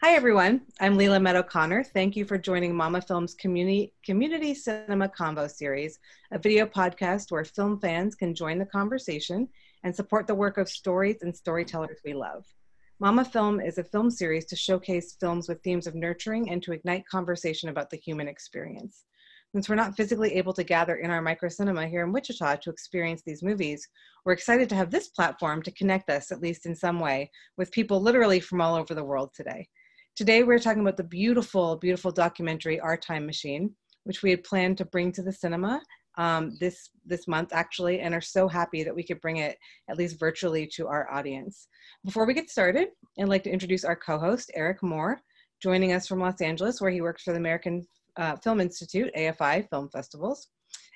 Hi, everyone. I'm Lela Meadow-Conner. Thank you for joining Mama Film's Community Cinema Convo series, a video podcast where film fans can join the conversation and support the work of stories and storytellers we love. Mama Film is a film series to showcase films with themes of nurturing and to ignite conversation about the human experience. Since we're not physically able to gather in our micro cinema here in Wichita to experience these movies, we're excited to have this platform to connect us, at least in some way, with people literally from all over the world today. Today, we're talking about the beautiful, beautiful documentary, Our Time Machine, which we had planned to bring to the cinema this month, actually, and are so happy that we could bring it, at least virtually, to our audience. Before we get started, I'd like to introduce our co-host, Eric Moore, joining us from Los Angeles, where he works for the American Film Institute, AFI Film Festivals,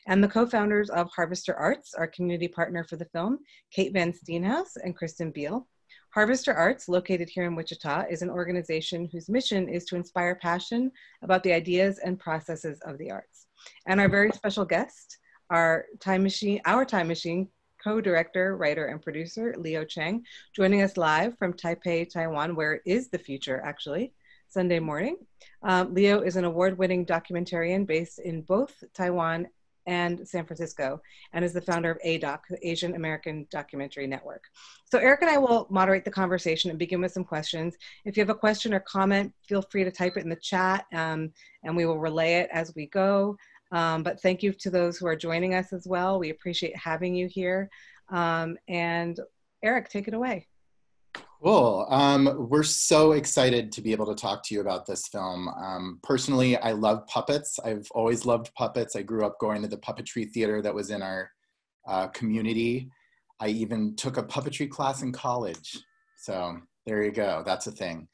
and the co-founders of Harvester Arts, our community partner for the film, Kate Van Steenhuyse and Kristin Beal. Harvester Arts, located here in Wichita, is an organization whose mission is to inspire passion about the ideas and processes of the arts. And our very special guest, our Time Machine co-director, writer, and producer, Leo Chiang, joining us live from Tapei, Taiwan, where it is the future, actually, Sunday morning. Leo is an award-winning documentarian based in both Taiwan and San Francisco, and is the founder of ADOC, the Asian American Documentary Network. So Eric and I will moderate the conversation and begin with some questions. If you have a question or comment, feel free to type it in the chat, and we will relay it as we go. But thank you to those who are joining us as well. We appreciate having you here. And Eric, take it away. Cool. We're so excited to be able to talk to you about this film. Personally, I love puppets. I've always loved puppets. I grew up going to the puppetry theater that was in our community. I even took a puppetry class in college. So there you go. That's a thing.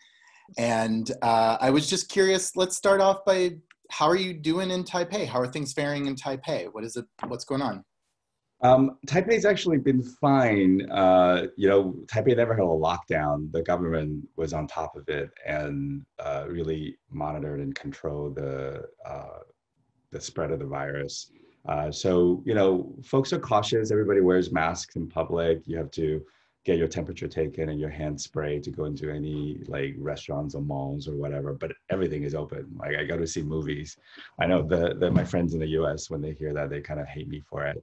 And I was just curious, let's start off by, how are you doing in Taipei? How are things faring in Taipei? What's going on? Taipei's actually been fine. Taipei never had a lockdown. The government was on top of it and really monitored and controlled the spread of the virus. So folks are cautious. Everybody wears masks in public. You have to get your temperature taken and your hand sprayed to go into any like restaurants or malls or whatever, but everything is open. Like I go to see movies. I know my friends in the US, when they hear that, they kind of hate me for it.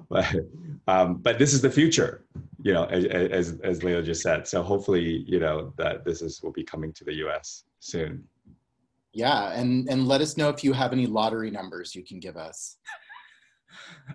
But this is the future, as Leo just said. So hopefully, that will be coming to the US soon. Yeah, and let us know if you have any lottery numbers you can give us.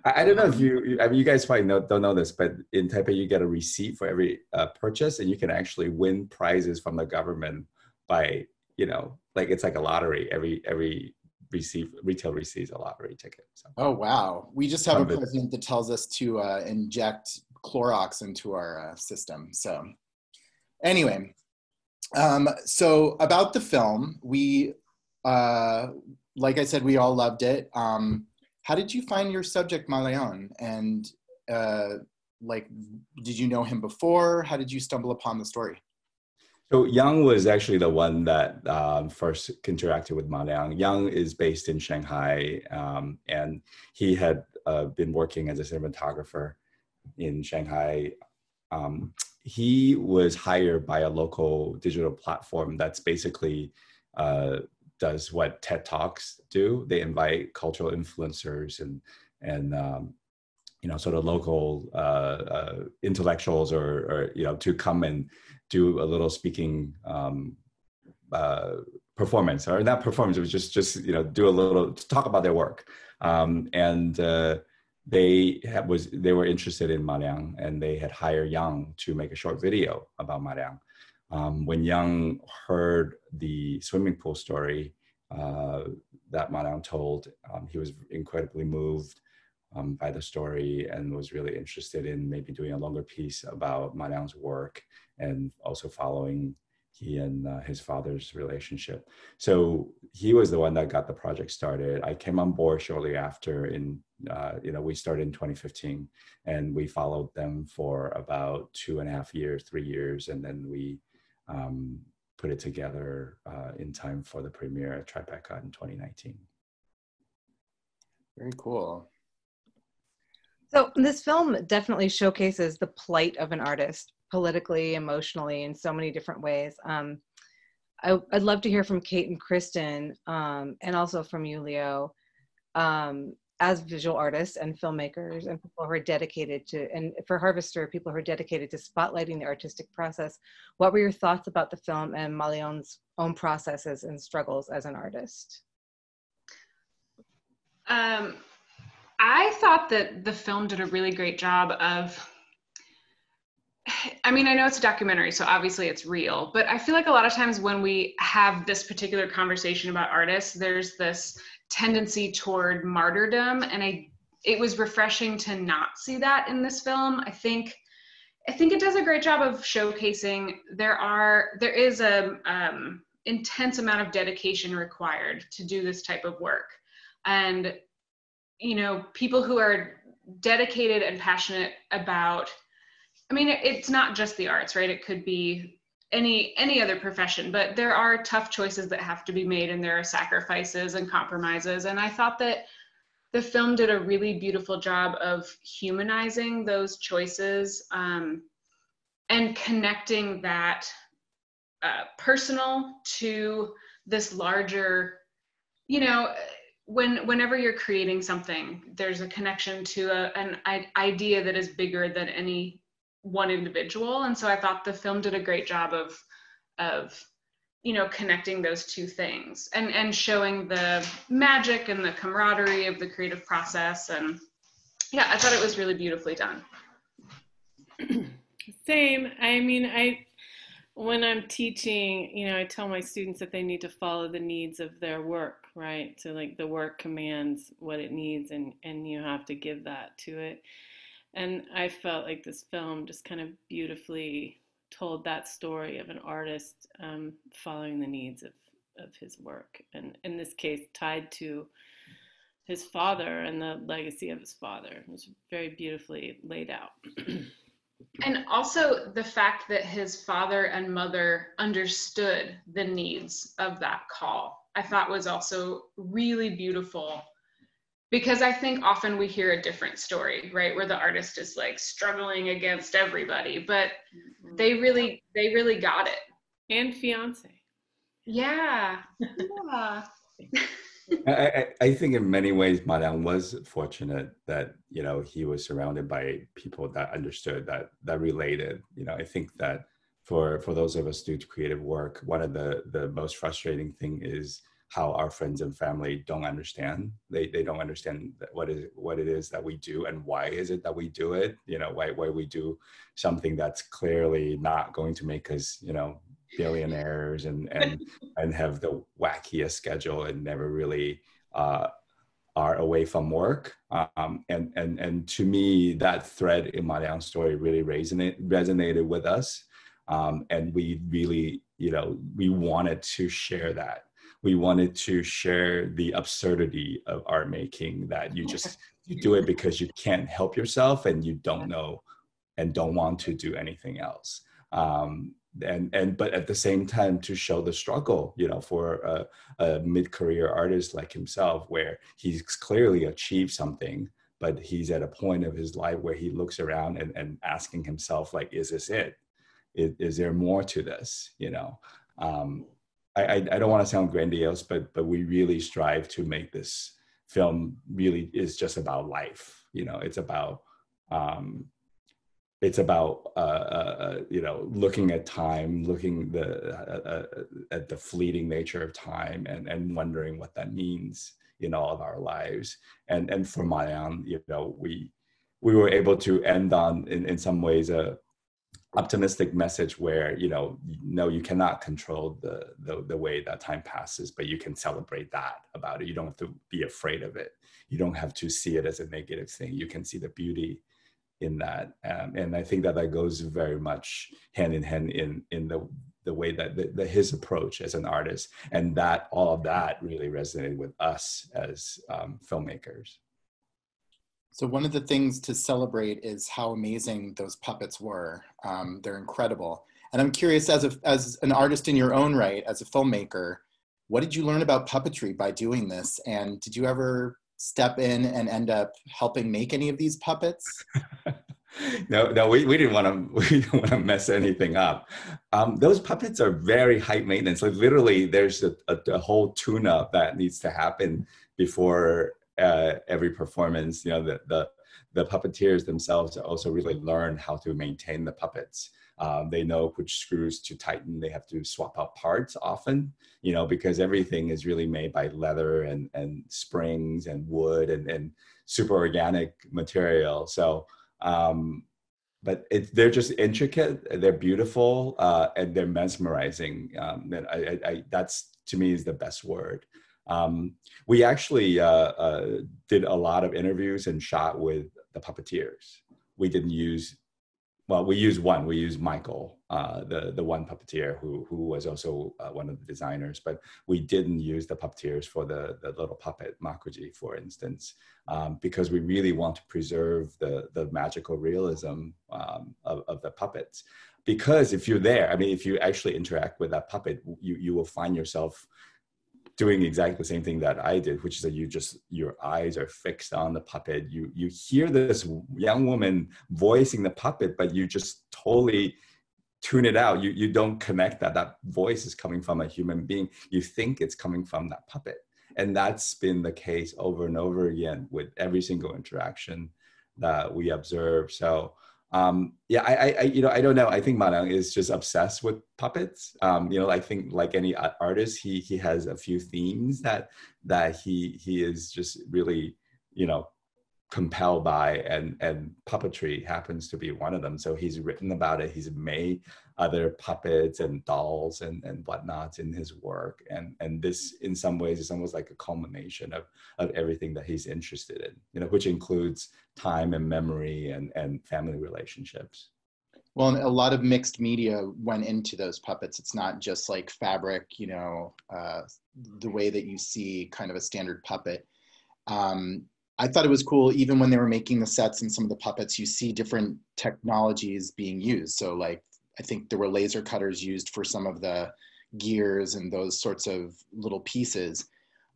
I don't know if you guys probably don't know this, but in Taipei, you get a receipt for every purchase, and you can actually win prizes from the government by, it's like a lottery. Every retail receives a lottery ticket. So. Oh, wow. We just have a president that tells us to inject Clorox into our system. So anyway, so about the film, we, like I said, we all loved it. How did you find your subject, Maleonn? And did you know him before? How did you stumble upon the story? So Yang was actually the one that first interacted with Maleonn. Yang is based in Shanghai, and he had been working as a cinematographer in Shanghai. He was hired by a local digital platform that's basically does what TED Talks do. They invite cultural influencers and sort of local intellectuals or to come and do a little speaking performance, or not performance. It was just do a little, talk about their work. They were interested in Maleonn, and they had hired Yang to make a short video about Maleonn. When Yang heard the swimming pool story that Maleonn told, he was incredibly moved by the story and was really interested in maybe doing a longer piece about Maleonn's work and also following he and his father's relationship. So he was the one that got the project started. I came on board shortly after we started in 2015, and we followed them for about 2.5 years, 3 years. And then we put it together in time for the premiere at Tribeca in 2019. Very cool. So this film definitely showcases the plight of an artist, politically, emotionally, in so many different ways. I'd love to hear from Kate and Kristin, and also from you, Leo, as visual artists and filmmakers and people who are dedicated to, and for Harvester, people who are dedicated to spotlighting the artistic process. What were your thoughts about the film and maleonn's own processes and struggles as an artist? I thought that the film did a really great job of, I mean, I know it's a documentary, so obviously it's real, but I feel like a lot of times when we have this particular conversation about artists, there's this tendency toward martyrdom, and it was refreshing to not see that in this film. I think it does a great job of showcasing there is a intense amount of dedication required to do this type of work. And, you know, people who are dedicated and passionate about, I mean, it's not just the arts, right? It could be any other profession, but there are tough choices that have to be made, and there are sacrifices and compromises. And I thought that the film did a really beautiful job of humanizing those choices, and connecting that personal to this larger, you know, whenever you're creating something, there's a connection to an idea that is bigger than any one individual. And so I thought the film did a great job of you know, connecting those two things and showing the magic and the camaraderie of the creative process. And yeah, I thought it was really beautifully done. Same. I mean, when I'm teaching, you know, I tell my students that they need to follow the needs of their work, right? So like the work commands what it needs, and you have to give that to it. And I felt like this film just kind of beautifully told that story of an artist following the needs of his work, and in this case tied to his father and the legacy of his father. It was very beautifully laid out. And also the fact that his father and mother understood the needs of that call, I thought was also really beautiful, because I think often we hear a different story, right? Where the artist is like struggling against everybody, but they really got it. And fiance. Yeah. Yeah. I think in many ways, Maleonn was fortunate that, you know, he was surrounded by people that understood, that related. You know, I think that for those of us who do creative work, one of the most frustrating thing is how our friends and family don't understand. They don't understand what it is that we do, and why is it that we do it. You know, why we do something that's clearly not going to make us, you know, billionaires and have the wackiest schedule and never really are away from work. And to me, that thread in Maleonn's story really resonated with us. And we really, you know, we wanted to share that. We wanted to share the absurdity of art making, that you do it because you can't help yourself and you don't know and don't want to do anything else. But at the same time, to show the struggle, you know, for a mid-career artist like himself, where he's clearly achieved something, but he's at a point of his life where he looks around and asking himself, like, is this it? Is there more to this? You know, I don't want to sound grandiose, but we really strive to make this film really is just about life. You know, it's about you know, looking at time, looking at the fleeting nature of time, and wondering what that means in all of our lives. And for Maleonn, you know, we were able to end on in some ways a optimistic message where, you know, no, you cannot control the way that time passes, but you can celebrate that about it. You don't have to be afraid of it. You don't have to see it as a negative thing. You can see the beauty in that. And I think that goes very much hand in hand in the way that his approach as an artist, and that all of that really resonated with us as filmmakers. So one of the things to celebrate is how amazing those puppets were. They're incredible. And I'm curious, as an artist in your own right, as a filmmaker, what did you learn about puppetry by doing this? And did you ever step in and end up helping make any of these puppets? No, we didn't want to. We didn't want to mess anything up. Those puppets are very high maintenance. Like literally, there's a whole tune-up that needs to happen before every performance. You know, the puppeteers themselves also really learn how to maintain the puppets. They know which screws to tighten. They have to swap out parts often, you know, because everything is really made by leather and springs and wood and super organic material. So, but they're just intricate, they're beautiful, and they're mesmerizing. And that's, to me, is the best word. We actually did a lot of interviews and shot with the puppeteers. We didn't use, well, we used one. We used Michael, the one puppeteer who was also one of the designers, but we didn't use the puppeteers for the little puppet, Makuji, for instance, because we really want to preserve the magical realism of the puppets. Because if you're there, I mean, if you actually interact with that puppet, you will find yourself doing exactly the same thing that I did, which is that your eyes are fixed on the puppet. You hear this young woman voicing the puppet, but you just totally tune it out. You don't connect that voice is coming from a human being. You think it's coming from that puppet. And that's been the case over and over again with every single interaction that we observe. So yeah, I don't know. I think Maleonn is just obsessed with puppets. I think like any artist, he has a few themes that he is just really, compelled by, and puppetry happens to be one of them. So he's written about it. He's made other puppets and dolls and whatnot in his work. And this, in some ways, is almost like a culmination of everything that he's interested in, which includes time and memory and family relationships. Well, and a lot of mixed media went into those puppets. It's not just like fabric, the way that you see kind of a standard puppet. I thought it was cool, even when they were making the sets and some of the puppets, you see different technologies being used. So like, I think there were laser cutters used for some of the gears and those sorts of little pieces.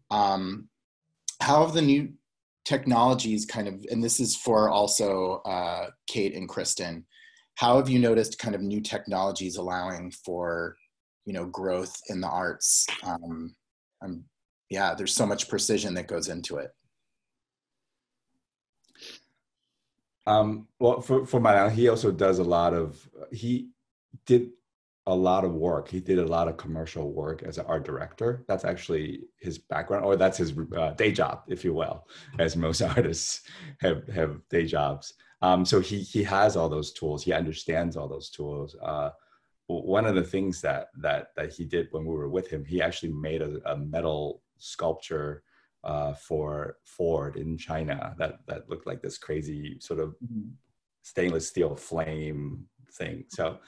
How have the new technologies kind of, and this is for also Kate and Kristin, how have you noticed kind of new technologies allowing for, growth in the arts? Yeah, there's so much precision that goes into it. Well, for Meadow, he also does he did a lot of work. He did a lot of commercial work as an art director. That's actually his background, or that's his day job, if you will, as most artists have day jobs. So he has all those tools. He understands all those tools. One of the things that he did when we were with him, he actually made a metal sculpture for Ford in China that looked like this crazy sort of stainless steel flame thing. So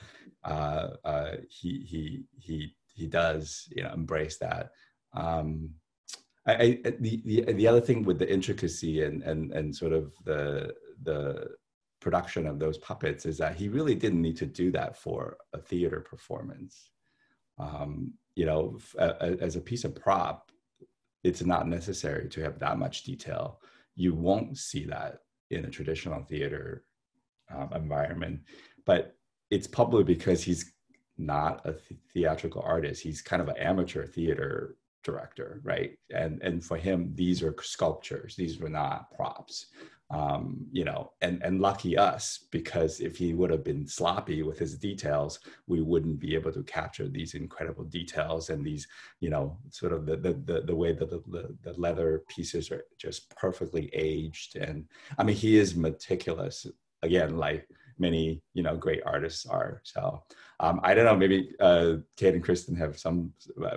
he does embrace that. The other thing with the intricacy and sort of the production of those puppets is that he really didn't need to do that for a theater performance. As a piece of prop, it's not necessary to have that much detail. You won't see that in a traditional theater environment, but it's probably because he's not a theatrical artist. He's kind of an amateur theater director, right? And for him, these are sculptures. These were not props. And lucky us, because if he would have been sloppy with his details, we wouldn't be able to capture these incredible details and these, sort of the way that the leather pieces are just perfectly aged. And I mean, he is meticulous, again, like many, great artists are. So I don't know, maybe Kate and Kristin have some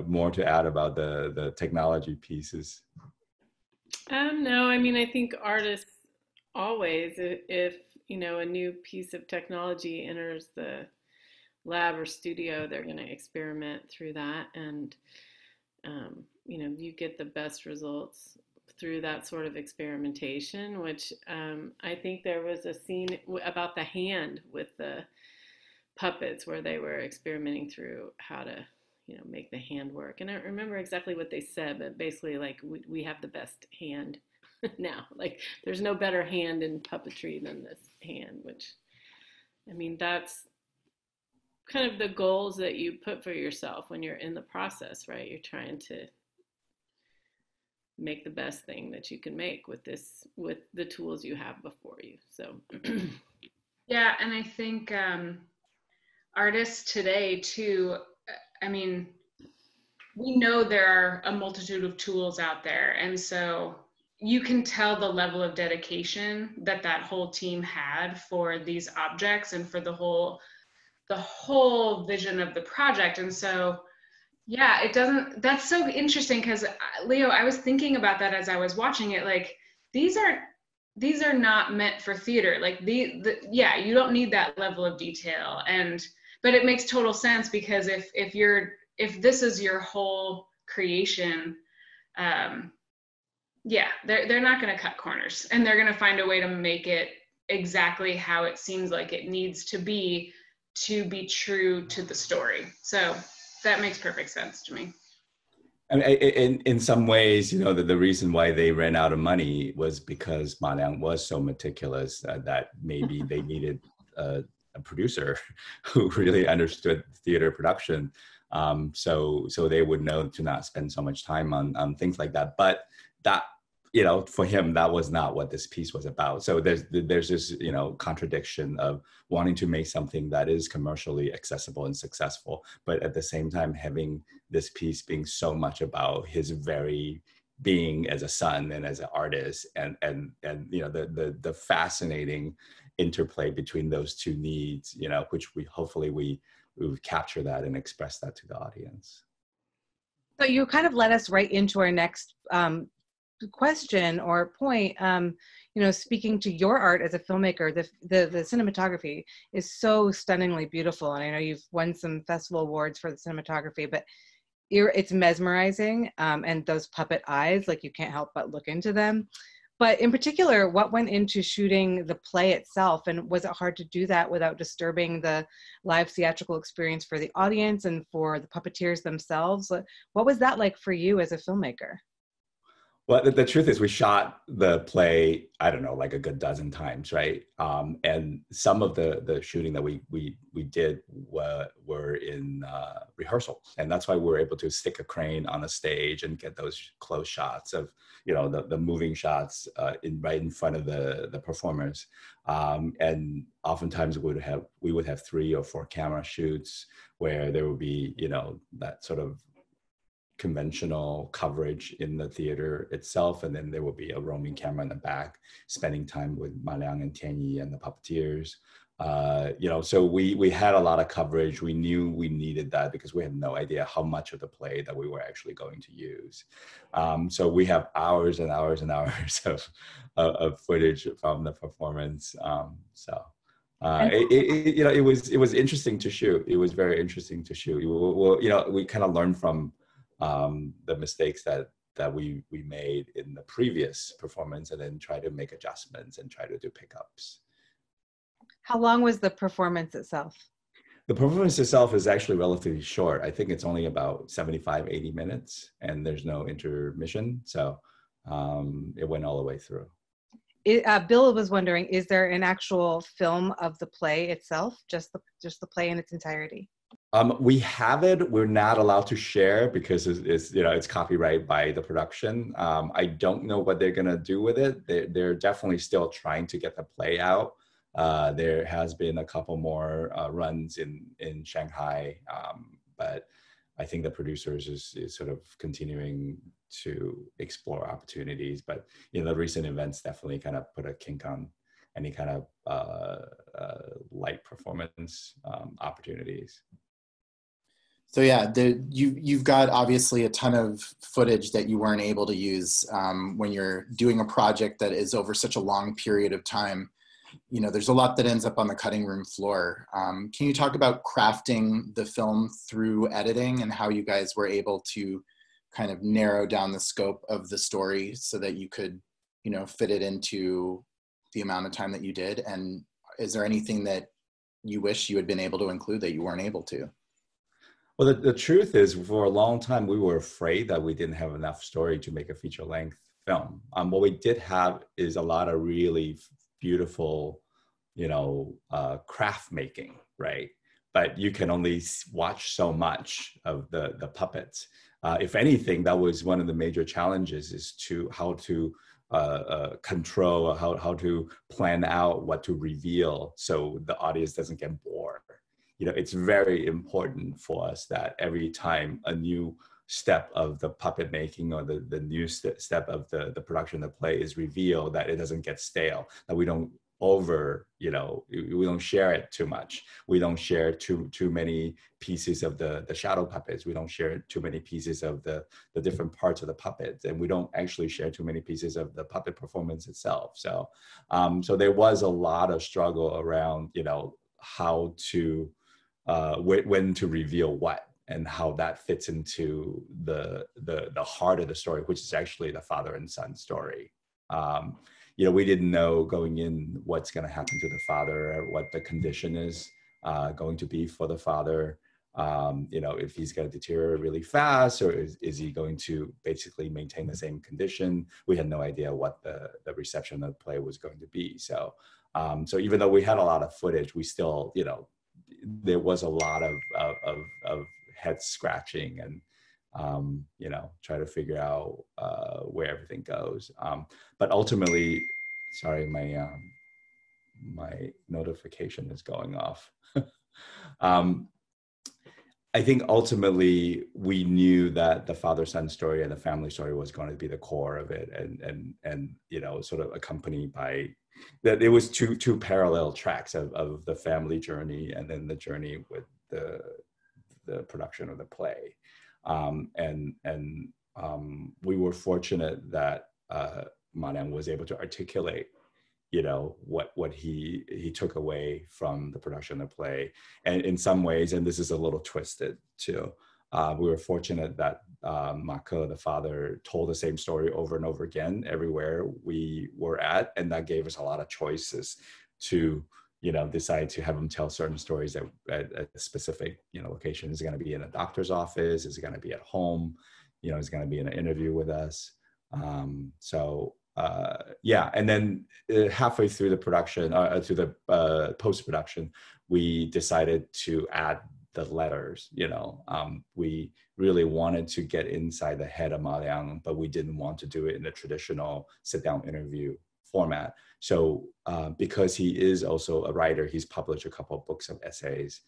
more to add about the technology pieces. No, I mean, I think artists always, if a new piece of technology enters the lab or studio, they're going to experiment through that, and you get the best results through that sort of experimentation, which I think there was a scene about the hand with the puppets where they were experimenting through how to make the hand work. And I don't remember exactly what they said, but basically like we have the best hand now. Like there's no better hand in puppetry than this hand, which I mean, that's kind of the goals that you put for yourself when you're in the process, right? You're trying to make the best thing that you can make with the tools you have before you. So yeah, and I think artists today too, I mean, we know there are a multitude of tools out there, and so you can tell the level of dedication that that whole team had for these objects and for the whole vision of the project. And so yeah, it doesn't, that's so interesting because Leo, I was thinking about that as I was watching it, like these are not meant for theater. Like yeah, you don't need that level of detail, but it makes total sense because if this is your whole creation, yeah, they're not going to cut corners, and they're going to find a way to make it exactly how it seems like it needs to be true to the story. So that makes perfect sense to me. I mean, in some ways, you know, the reason why they ran out of money was because maleonn was so meticulous that maybe they needed a producer who really understood theater production. So they would know to not spend so much time on things like that. But that, you know, for him, that was not what this piece was about. So there's this, you know, contradiction of wanting to make something that is commercially accessible and successful, but at the same time having this piece being so much about his very being as a son and as an artist, and you know, the fascinating interplay between those two needs, you know, which we hopefully capture that and express that to the audience. So you kind of led us right into our next question or point. You know, speaking to your art as a filmmaker, the cinematography is so stunningly beautiful, and I know you've won some festival awards for the cinematography, but it's mesmerizing, and those puppet eyes, like you can't help but look into them. But in particular, what went into shooting the play itself, and was it hard to do that without disturbing the live theatrical experience for the audience and for the puppeteers themselves? What was that like for you as a filmmaker? Well, the truth is we shot the play, I don't know, like a good dozen times, right? And some of the shooting that we did were in rehearsals. And that's why we were able to stick a crane on a stage and get those close shots of, you know, the moving shots right in front of the performers. And oftentimes we would have 3 or 4 camera shoots where there would be, you know, that sort of conventional coverage in the theater itself, and then there will be a roaming camera in the back spending time with maleonn and Tianyi and the puppeteers. You know, so we had a lot of coverage. We knew we needed that because we had no idea how much of the play that we were actually going to use. So we have hours and hours and hours of footage from the performance. You know, it was interesting to shoot. It was very interesting to shoot. You know, we kind of learned from the mistakes that we made in the previous performance, and then try to make adjustments and try to do pickups. How long was the performance itself? The performance itself is actually relatively short. I think it's only about 75, 80 minutes, and there's no intermission. So it went all the way through. Bill was wondering, is there an actual film of the play itself, just the play in its entirety? We have it. We're not allowed to share because it's you know, it's copyright by the production. I don't know what they're gonna do with it. They're definitely still trying to get the play out. There has been a couple more runs in Shanghai, but I think the producers is sort of continuing to explore opportunities. But you know, the recent events definitely kind of put a kink on any kind of light performance opportunities. So yeah, you've got obviously a ton of footage that you weren't able to use when you're doing a project that is over such a long period of time. You know, there's a lot that ends up on the cutting room floor. Can you talk about crafting the film through editing and how you guys were able to kind of narrow down the scope of the story so that you could, you know, fit it into the amount of time that you did? And is there anything that you wish you had been able to include that you weren't able to? Well, the truth is, for a long time, we were afraid that we didn't have enough story to make a feature-length film. What we did have is a lot of really beautiful craft making, right? But you can only watch so much of the puppets. If anything, that was one of the major challenges, is how to control, how to plan out what to reveal so the audience doesn't get bored. It's very important for us that every time a new step of the puppet making or the new step of the production of the play is revealed, that it doesn't get stale, that we don't we don't share it too much. We don't share too many pieces of the shadow puppets. We don't share too many pieces of the different parts of the puppets, and we don't actually share too many pieces of the puppet performance itself. So there was a lot of struggle around, how to, when to reveal what, and how that fits into the heart of the story, which is actually the father and son story. We didn't know going in what's going to happen to the father, what the condition is going to be for the father. If he's going to deteriorate really fast, or is he going to basically maintain the same condition? We had no idea what the reception of the play was going to be. So even though we had a lot of footage, we still, there was a lot of head scratching and try to figure out where everything goes. But ultimately, sorry, my notification is going off. I think ultimately we knew that the father-son story and the family story was going to be the core of it, and sort of accompanied by that. It was two parallel tracks of the family journey and then the journey with the production of the play. We were fortunate that Maleonn was able to articulate, what he took away from the production of the play. And in some ways, and this is a little twisted too, we were fortunate that Maka, the father, told the same story over and over again everywhere we were at, and that gave us a lot of choices to decide to have him tell certain stories at specific, locations. Is it going to be in a doctor's office? Is it going to be at home? Is it going to be in an interview with us? And then halfway through the production, through the post-production, we decided to add the letters. We really wanted to get inside the head of Maleonn, but we didn't want to do it in a traditional sit-down interview format. So because he is also a writer, he's published a couple of books of essays,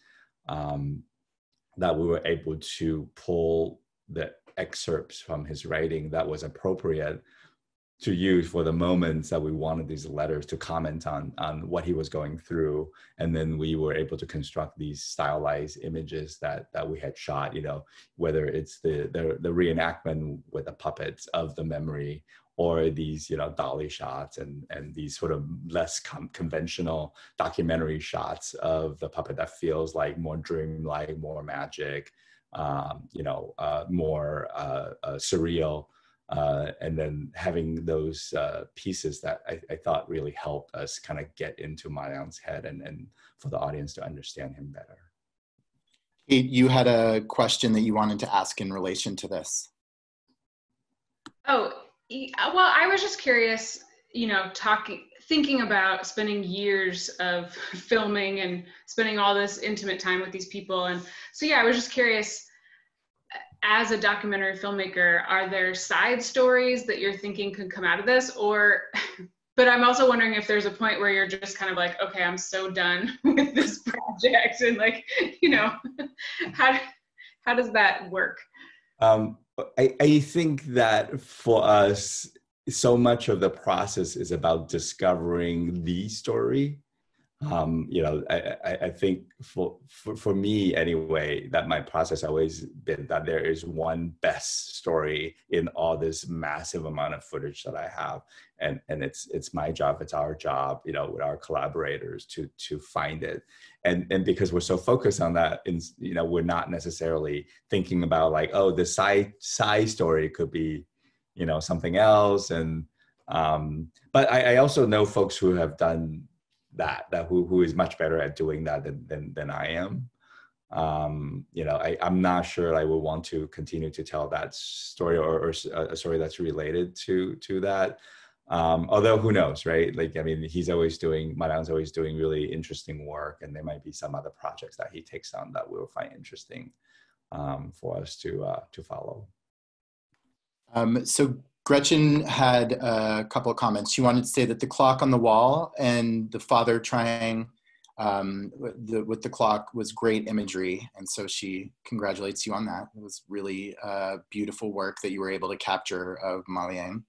that we were able to pull the excerpts from his writing that was appropriate to use for the moments that we wanted these letters to comment on what he was going through. And then we were able to construct these stylized images that we had shot, whether it's the reenactment with the puppets of the memory, or these, dolly shots and these sort of less conventional documentary shots of the puppet that feels like more dreamlike, more magic, more surreal. And then having those pieces that I thought really helped us kind of get into Maleonn's head and for the audience to understand him better. Kate, you had a question that you wanted to ask in relation to this. Oh, well, I was just curious, thinking about spending years of filming and spending all this intimate time with these people. And so, I was just curious, as a documentary filmmaker, are there side stories that you're thinking could come out of this? But I'm also wondering if there's a point where you're just kind of like, okay, I'm so done with this project. And how does that work? I think that for us, so much of the process is about discovering the story. I think for me anyway, that my process always been that there is one best story in all this massive amount of footage that I have, and it's my job, it's our job, with our collaborators to find it, and because we're so focused on that, we're not necessarily thinking about like, oh, the side story could be, something else, and but I also know folks who have done that who is much better at doing that than I am. I'm not sure I would want to continue to tell that story or a story that's related to that. Although who knows, right? Like, I mean, Maleonn's always doing really interesting work, and there might be some other projects that he takes on that we'll find interesting for us to follow. So Gretchen had a couple of comments. She wanted to say that the clock on the wall and the father trying with the clock was great imagery. And so she congratulates you on that. It was really beautiful work that you were able to capture of maleonn.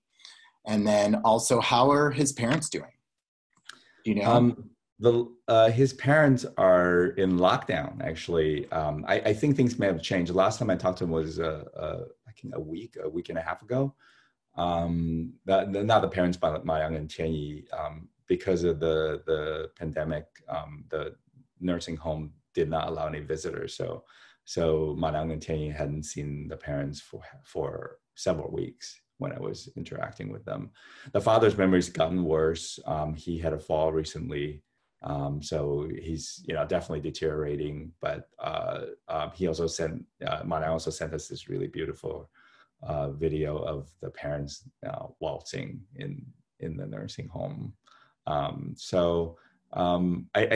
And then also, how are his parents doing? Do you know? His parents are in lockdown, actually. I think things may have changed. The last time I talked to him was a week and a half ago. Not the parents, but maleonn and Chiang, because of the pandemic, the nursing home did not allow any visitors. So maleonn and Chiang hadn't seen the parents for several weeks when I was interacting with them. The father's memory's gotten worse. He had a fall recently. So he's, definitely deteriorating, but he also Maleonn also sent us this really beautiful video of the parents waltzing in the nursing home. I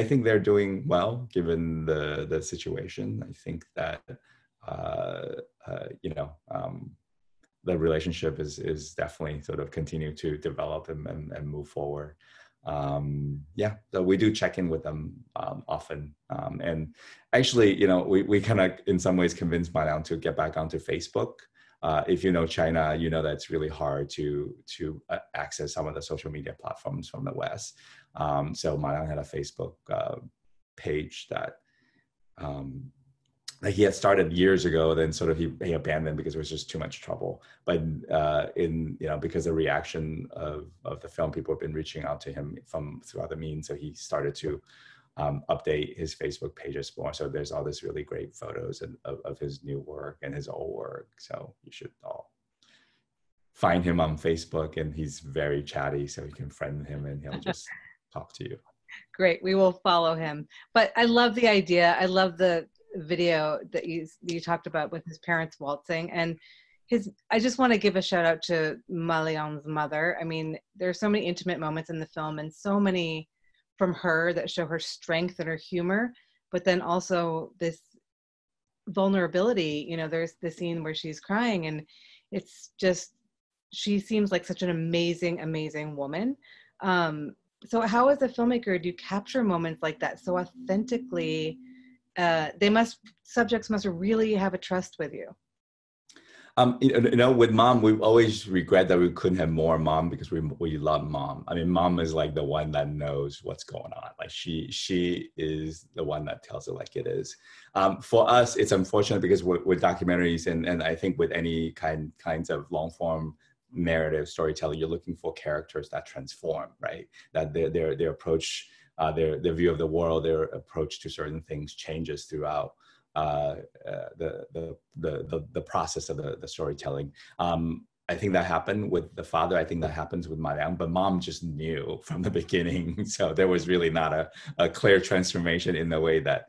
think they're doing well given the situation. I think that the relationship is definitely sort of continue to develop and move forward. So we do check in with them often, and actually, we kind of in some ways convinced Maleonn to get back onto Facebook. If you know China, you know that it's really hard to access some of the social media platforms from the West. So Maleonn had a Facebook page that he had started years ago, then sort of he abandoned because it was just too much trouble. But because the reaction of the film, people have been reaching out to him through other means. So he started to update his Facebook pages more. So there's all this really great photos of his new work and his old work. So you should all find him on Facebook, and he's very chatty. So you can friend him and he'll just talk to you. Great. We will follow him. But I love the idea. I love the video that you talked about with his parents waltzing, and I just want to give a shout out to Maleonn's mother. I mean, there are so many intimate moments in the film and so many from her that show her strength and her humor, but then also this vulnerability. There's the scene where she's crying, and it's just, she seems like such an amazing woman. So how, as a filmmaker, do you capture moments like that so authentically? Subjects must really have a trust with you. With Mom, we always regret that we couldn't have more Mom, because we love Mom. I mean, Mom is like the one that knows what's going on. Like she is the one that tells it like it is. For us, it's unfortunate because with documentaries and I think with any kinds of long form narrative storytelling, you're looking for characters that transform, right? That their approach, their view of the world, their approach to certain things changes throughout the process of the storytelling. I think that happened with the father. I think that happens with Maleonn, but Mom just knew from the beginning. So there was really not a clear transformation in the way that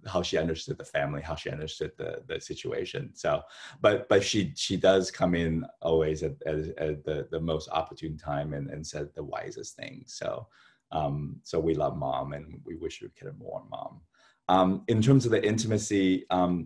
how she understood the family, how she understood the situation. So, but she does come in always at the most opportune time and said the wisest things. So we love Mom, and we wish we could have more Mom. In terms of the intimacy, I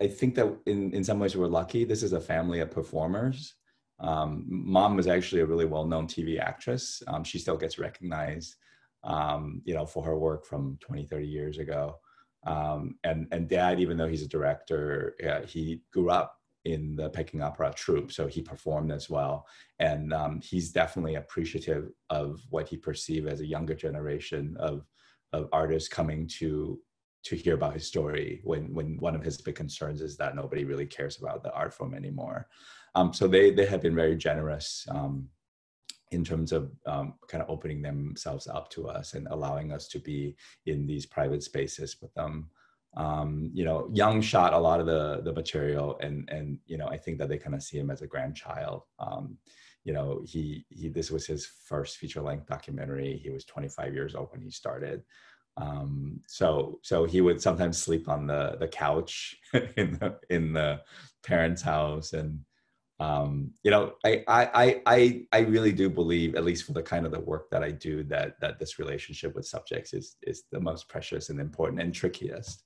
think that in some ways we're lucky. This is a family of performers. Mom was actually a really well-known TV actress. She still gets recognized for her work from 20, 30 years ago. And Dad, even though he's a director, he grew up in the Peking Opera troupe, so he performed as well. And he's definitely appreciative of what he perceived as a younger generation of artists coming to hear about his story, when one of his big concerns is that nobody really cares about the art form anymore. So they have been very generous in terms of kind of opening themselves up to us and allowing us to be in these private spaces with them. Young shot a lot of the material, and I think that they kind of see him as a grandchild. This was his first feature-length documentary. He was 25 years old when he started. So he would sometimes sleep on the couch in the parents' house, and You know, I really do believe, at least for the kind of the work that I do, that this relationship with subjects is the most precious and important and trickiest,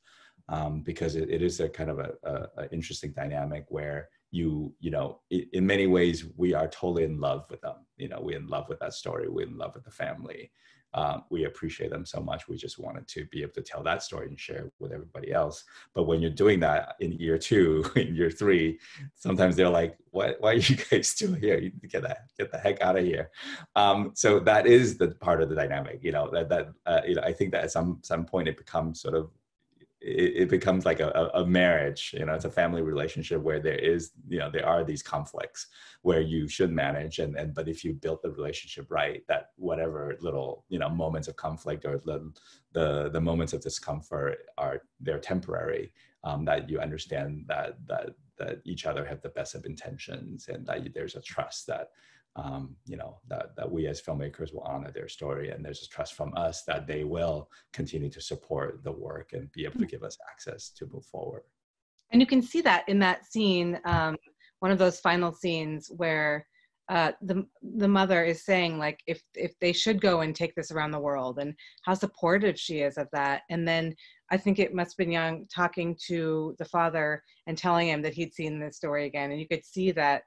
because it is a kind of a interesting dynamic where you know, in many ways we are totally in love with them. You know, we're in love with that story. We're in love with the family. We appreciate them so much. We just wanted to be able to tell that story and share it with everybody else. But when you're doing that in year 2, in year 3, sometimes they're like, why are you guys still here? You get the heck out of here. So that is the part of the dynamic, you know, you know, I think that at some point it becomes sort of, it becomes like a marriage, you know, it's a family relationship where there is, you know, there are these conflicts where you should manage, but if you build the relationship right, that whatever little, you know, moments of conflict or the moments of discomfort they're temporary, that you understand that each other have the best of intentions, and that there's a trust that, you know, that we as filmmakers will honor their story, and there's a trust from us that they will continue to support the work and be able to give us access to move forward. And you can see that in that scene, one of those final scenes where the mother is saying, like, if they should go and take this around the world, and how supportive she is of that. And then I think it must have been Young talking to the father and telling him that he'd seen this story again, and you could see that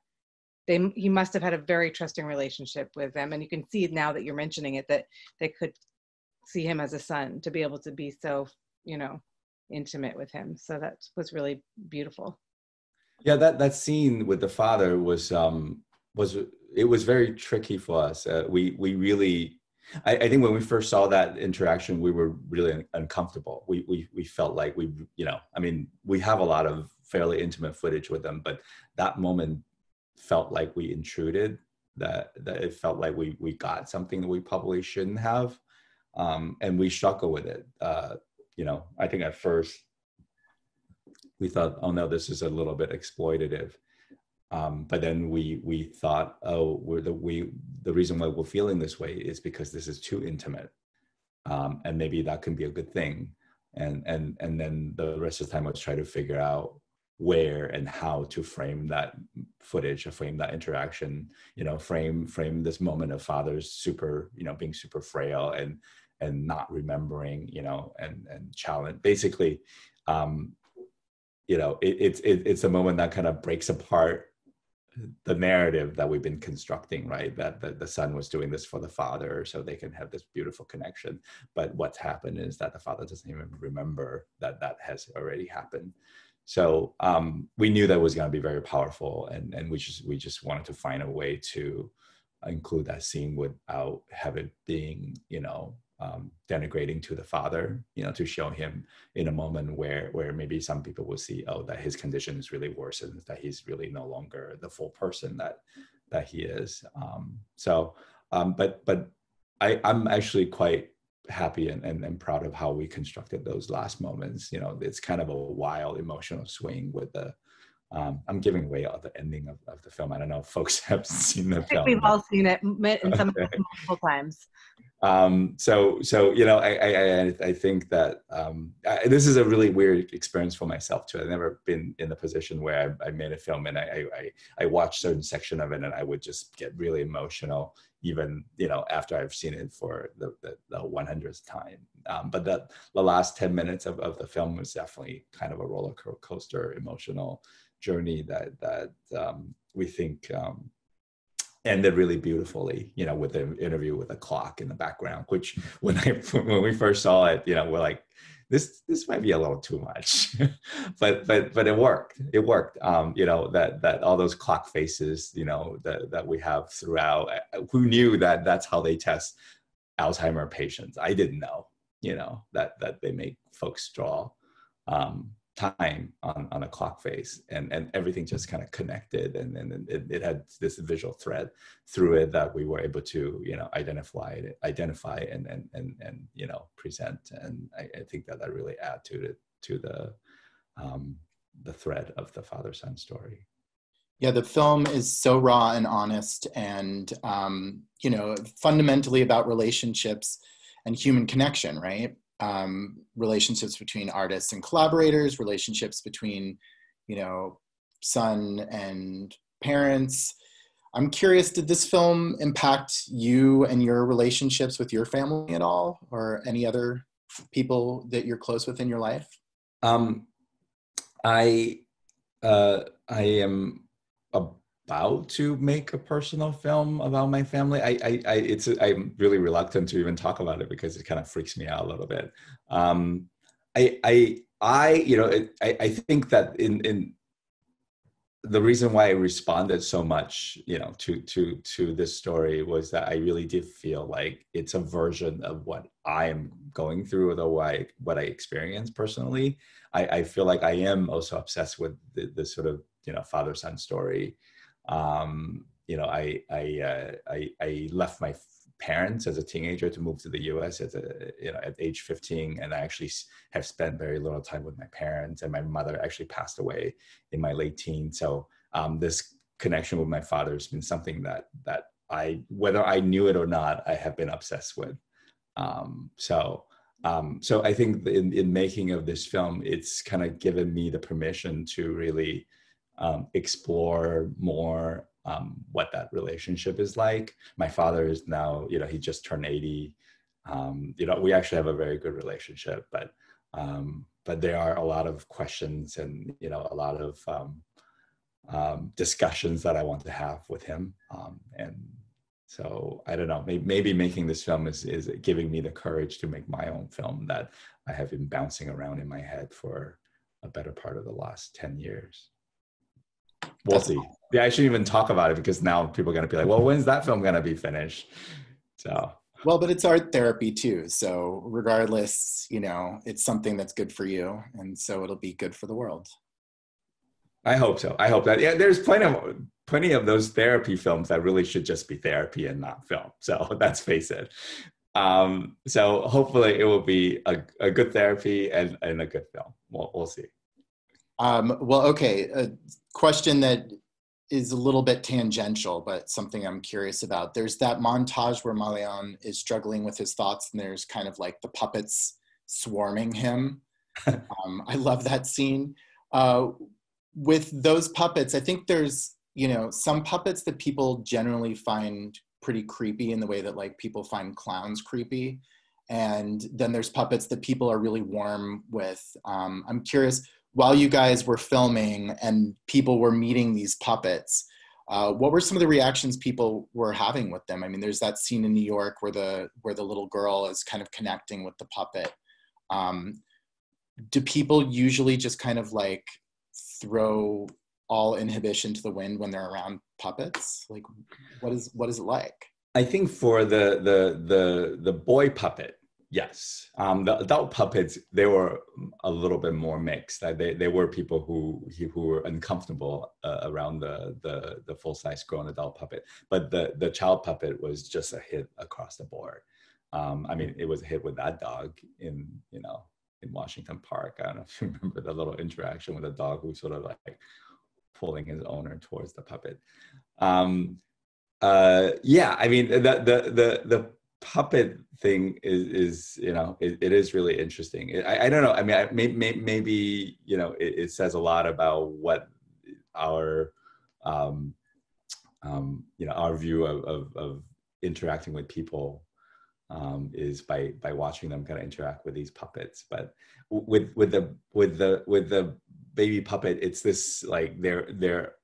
he must have had a very trusting relationship with them. And you can see now that you're mentioning it, that they could see him as a son, to be able to be so, you know, intimate with him. So that was really beautiful. Yeah, that scene with the father was very tricky for us. We really, I think when we first saw that interaction, we were really uncomfortable. We felt like you know, I mean, we have a lot of fairly intimate footage with them, but that moment felt like we intruded, that it felt like we got something that we probably shouldn't have, and we struggle with it. You know, I think at first we thought, oh no, this is a little bit exploitative, but then we thought, oh, the reason why we're feeling this way is because this is too intimate, and maybe that can be a good thing, and then the rest of the time let's try to figure out where and how to frame that footage, or frame that interaction, you know, frame this moment of father's super, you know, being super frail and not remembering, you know, and challenge, basically, you know, it's a moment that kind of breaks apart the narrative that we've been constructing, right? That the son was doing this for the father so they can have this beautiful connection. But what's happened is that the father doesn't even remember that has already happened. So we knew that was going to be very powerful, and we just wanted to find a way to include that scene without have it being, you know, denigrating to the father, you know, to show him in a moment where maybe some people will see, oh, that his condition is really worsened, that he's really no longer the full person that he is. But I'm actually quite happy and proud of how we constructed those last moments. You know, it's kind of a wild emotional swing with the I'm giving away all the ending of the film. I don't know if folks have seen the film. We've all seen it, and some multiple times. So you know, I think that this is a really weird experience for myself too. I've never been in the position where I made a film and I watched certain section of it and I would just get really emotional, even, you know, after I've seen it for the 100th time. But the last 10 minutes of the film was definitely kind of a roller coaster emotional journey that we think ended really beautifully, you know, with the interview with a clock in the background, which when we first saw it, you know, we're like, this might be a little too much, but it worked. It worked. You know, that all those clock faces, you know, that we have throughout. Who knew that that's how they test Alzheimer patients? I didn't know, you know, that they make folks draw time on a clock face, and everything just kind of connected, and it had this visual thread through it that we were able to, you know, identify and you know, present. And I think that really add to the thread of the father-son story. Yeah, the film is so raw and honest, and you know, fundamentally about relationships and human connection, right? Relationships between artists and collaborators, relationships between, you know, son and parents. I'm curious, did this film impact you and your relationships with your family at all, or any other people that you're close with in your life? I am about to make a personal film about my family. I'm really reluctant to even talk about it because it kind of freaks me out a little bit. I think that in the reason why I responded so much, to this story was that I really did feel like it's a version of what I am going through, or what I experienced personally. I feel like I am also obsessed with the sort of, father-son story. I left my parents as a teenager to move to the US at age 15, and I actually have spent very little time with my parents, and my mother actually passed away in my late teens. So this connection with my father has been something that I, whether I knew it or not, I have been obsessed with. So I think in making of this film, it's kind of given me the permission to really explore more what that relationship is like. My father is now, he just turned 80. We actually have a very good relationship, but there are a lot of questions and, a lot of discussions that I want to have with him. And so I don't know, maybe making this film is giving me the courage to make my own film that I have been bouncing around in my head for a better part of the last 10 years. We'll see. Yeah, I shouldn't even talk about it because now people are going to be like, well, when's that film going to be finished? So. Well, but it's art therapy too. So regardless, it's something that's good for you. And so it'll be good for the world. I hope so. I hope that, yeah, there's plenty of those therapy films that really should just be therapy and not film. So let's face it. So hopefully it will be a good therapy and a good film. We'll see. Okay. A question that is a little bit tangential, but something I'm curious about. There's that montage where maleonn is struggling with his thoughts, and there's kind of like the puppets swarming him. I love that scene. With those puppets, I think there's, some puppets that people generally find pretty creepy in the way that like people find clowns creepy. And then there's puppets that people are really warm with. I'm curious, while you guys were filming and people were meeting these puppets, what were some of the reactions people were having with them? I mean, there's that scene in New York where the little girl is kind of connecting with the puppet. Do people usually just kind of like throw all inhibition to the wind when they're around puppets? Like, what is it like? I think for the boy puppet, yes. The adult puppets, they were a little bit more mixed. They were people who were uncomfortable around the full-size grown adult puppet. But the child puppet was just a hit across the board. I mean, it was a hit with that dog in Washington Park. I don't know if you remember the little interaction with the dog who sort of like pulling his owner towards the puppet. Yeah, I mean, the puppet thing is it is really interesting. I don't know. I mean, maybe it says a lot about what our our view of interacting with people is by watching them kind of interact with these puppets. But with the baby puppet, it's this like they're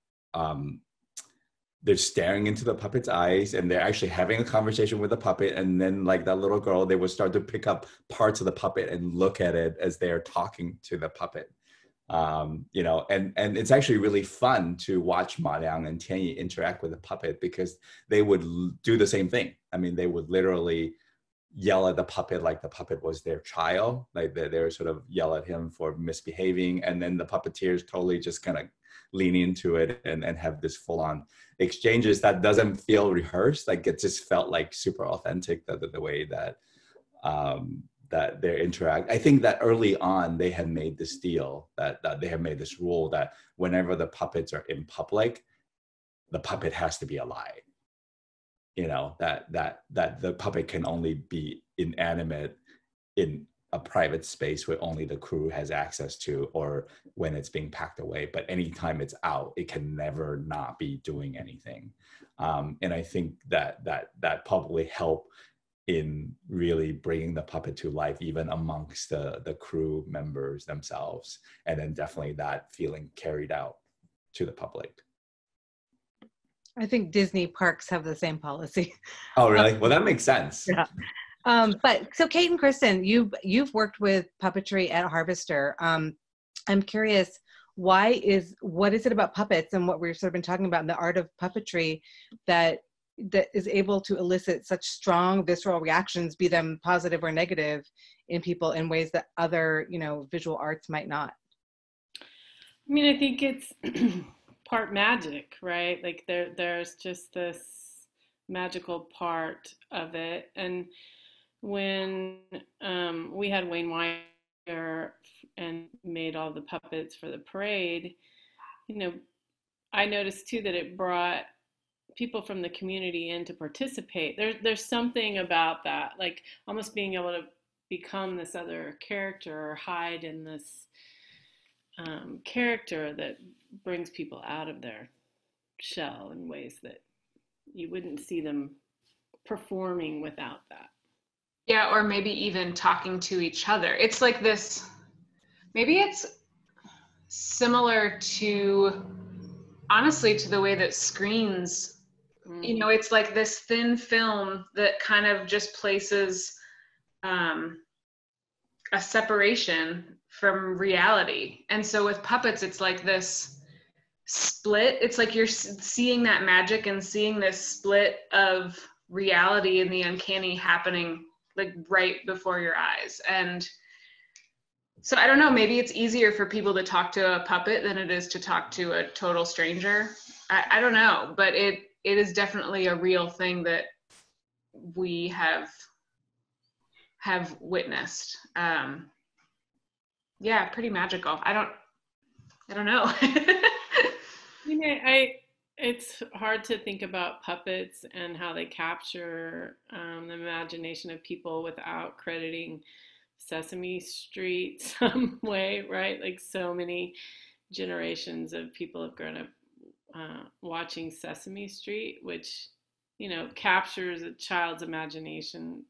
staring into the puppet's eyes, and they're actually having a conversation with the puppet. And then like that little girl, they would start to pick up parts of the puppet and look at it as they're talking to the puppet. And it's actually really fun to watch Maleonn and Tianyi interact with the puppet, because they would do the same thing. I mean, they would literally yell at the puppet like the puppet was their child. Like they would sort of yell at him for misbehaving. And then the puppeteers totally just kind of lean into it and have this full-on exchanges that doesn't feel rehearsed. Like it just felt like super authentic, the way that that they interact. I think that early on they had made this deal, that they had made this rule that whenever the puppets are in public, the puppet has to be alive. That the puppet can only be inanimate in a private space where only the crew has access to, or when it's being packed away. But anytime it's out, it can never not be doing anything. And I think that probably helped in really bringing the puppet to life, even amongst the crew members themselves. And then definitely that feeling carried out to the public. I think Disney parks have the same policy. Oh, really? Well, that makes sense. Yeah. But so Kate and Kristin, you've worked with puppetry at Harvester. I'm curious, what is it about puppets and what we've sort of been talking about in the art of puppetry that is able to elicit such strong visceral reactions, be them positive or negative, in people in ways that other, visual arts might not? I mean, I think it's part magic, right? Like there's just this magical part of it. And when we had Wayne Wire and made all the puppets for the parade, I noticed too that it brought people from the community in to participate. There's something about that, like almost being able to become this other character or hide in this character that brings people out of their shell in ways that you wouldn't see them performing without that. Yeah, or maybe even talking to each other. It's like this, maybe it's similar to, honestly, to the way that screens, it's like this thin film that kind of just places a separation from reality. And so with puppets, it's like this split. It's like you're seeing that magic and seeing this split of reality and the uncanny happening like right before your eyes. And so I don't know, maybe it's easier for people to talk to a puppet than it is to talk to a total stranger. I don't know, but it is definitely a real thing that we have witnessed. Yeah, pretty magical. I don't know. It's hard to think about puppets and how they capture the imagination of people without crediting Sesame Street some way, right? Like so many generations of people have grown up watching Sesame Street, which, captures a child's imagination,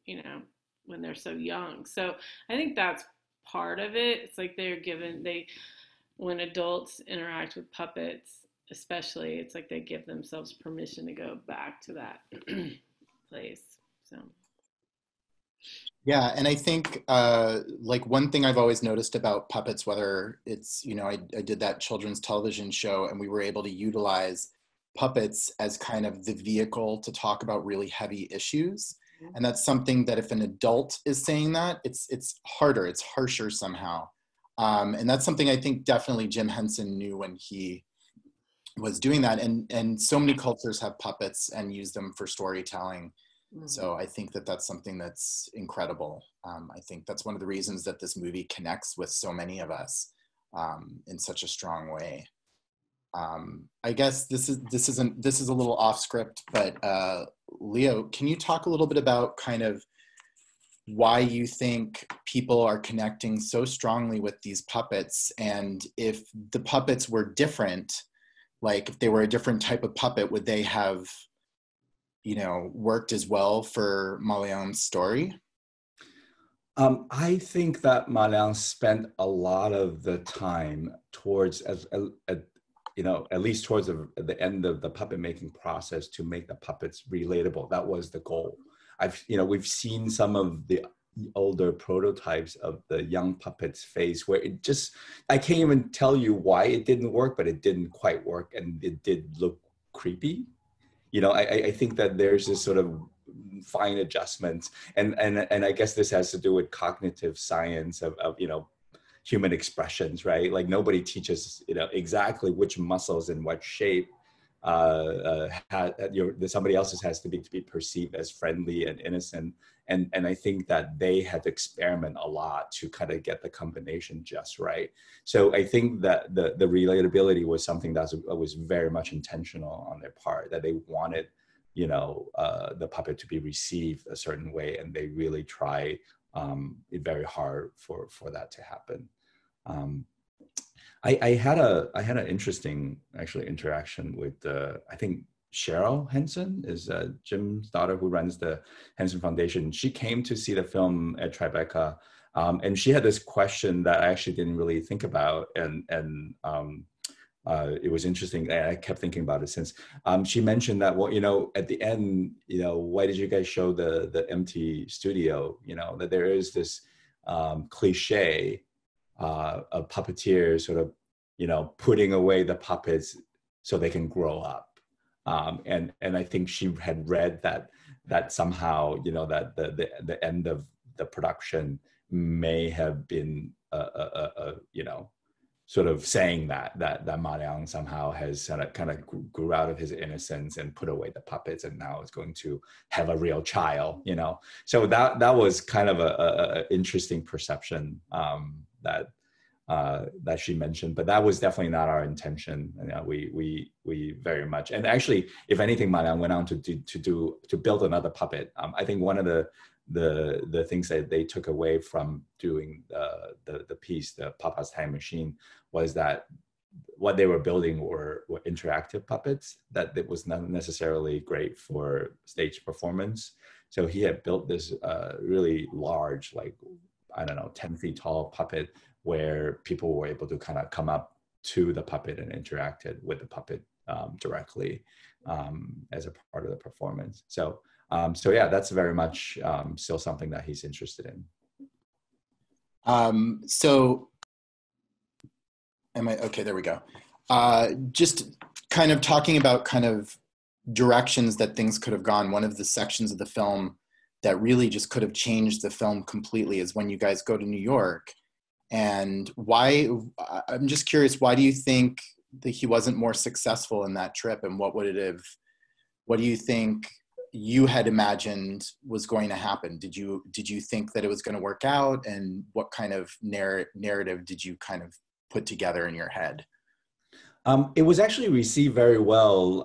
when they're so young. So I think that's part of it. It's like when adults interact with puppets, especially, it's like they give themselves permission to go back to that place. So. Yeah, and I think like one thing I've always noticed about puppets, whether it's, I did that children's television show and we were able to utilize puppets as kind of the vehicle to talk about really heavy issues. And that's something that if an adult is saying that, it's harder, it's harsher somehow. And that's something I think definitely Jim Henson knew when he was doing that. And so many cultures have puppets and use them for storytelling. So I think that that's something that's incredible. I think that's one of the reasons that this movie connects with so many of us in such a strong way. I guess this is a little off script, but Leo, can you talk a little bit about kind of why you think people are connecting so strongly with these puppets, and if the puppets were different, like if they were a different type of puppet, would they have worked as well for maleonn's story? I think that Maleonn spent a lot of the time towards, at least towards the end of the puppet making process, to make the puppets relatable. That was the goal. We've seen some of the older prototypes of the young puppet's face where I can't even tell you why it didn't work, but it didn't quite work, and it did look creepy. I think that there's this sort of fine adjustments, and I guess this has to do with cognitive science of human expressions, right? Like nobody teaches exactly which muscles in what shape somebody else's has to be perceived as friendly and innocent, and I think that they had to experiment a lot to kind of get the combination just right. So I think that the relatability was something that was very much intentional on their part, that they wanted the puppet to be received a certain way, and they really try it's very hard for that to happen. I had an interesting actually interaction with I think Cheryl Henson is Jim's daughter who runs the Henson Foundation. She came to see the film at Tribeca, and she had this question that I actually didn't really think about, and it was interesting. I kept thinking about it since. She mentioned that, well, you know, at the end, you know, why did you guys show the empty studio? You know, that there is this cliche of puppeteers sort of, you know, putting away the puppets so they can grow up. And I think she had read that somehow, you know, that the end of the production may have been you know, sort of saying that Maleonn somehow has kind of grew out of his innocence and put away the puppets and now is going to have a real child, you know. So that was kind of a interesting perception that she mentioned, but that was definitely not our intention. You know, we very much, and actually, if anything, Maleonn went on to build another puppet. I think one of the things that they took away from doing the piece, the Papa's Time Machine, was that what they were building were interactive puppets, that it was not necessarily great for stage performance. So he had built this really large, like, I don't know, 10 feet tall puppet where people were able to kind of come up to the puppet and interacted with the puppet directly as a part of the performance. So yeah, that's very much still something that he's interested in. So, okay, there we go. Just kind of talking about kind of directions that things could have gone. One of the sections of the film that really just could have changed the film completely is when you guys go to New York. And why, I'm just curious, why do you think that he wasn't more successful in that trip? And what do you think you had imagined was going to happen? Did you think that it was going to work out? And what kind of narrative did you kind of put together in your head? It was actually received very well,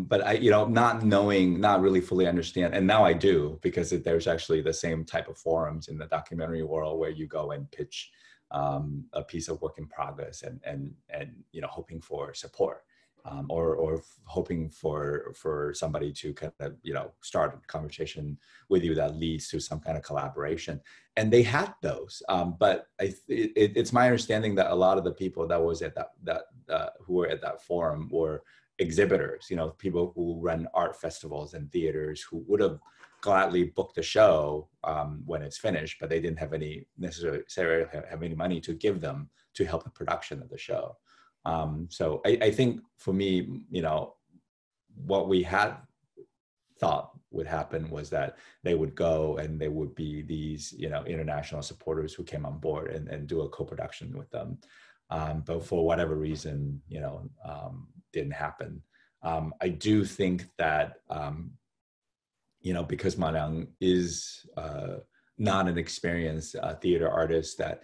but I, you know, not really fully understand. And now I do, because there's actually the same type of forums in the documentary world where you go and pitch a piece of work in progress and you know, hoping for support, or hoping for somebody to kind of, you know, start a conversation with you that leads to some kind of collaboration. And they had those, but it's my understanding that a lot of the people that was at who were at that forum were exhibitors, you know, people who run art festivals and theaters who would have gladly booked the show when it's finished, but they didn't have any necessarily have any money to give them to help the production of the show. So I think for me, you know, what we had thought would happen was that they would go and there would be these, you know, international supporters who came on board and do a co-production with them. But for whatever reason, you know, didn't happen. I do think that, you know, because Maleonn is not an experienced theater artist, that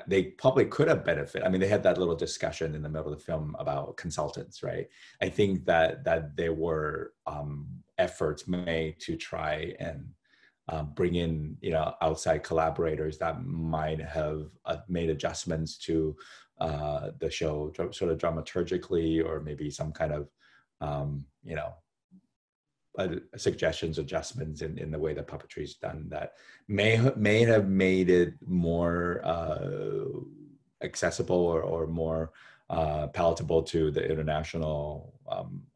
they probably could have benefited. I mean, they had that little discussion in the middle of the film about consultants, right? I think that there were efforts made to try and bring in, you know, outside collaborators that might have made adjustments to the show, sort of dramaturgically, or maybe some kind of, you know, suggestions, adjustments in the way that puppetry is done that may have made it more accessible or more palatable to the international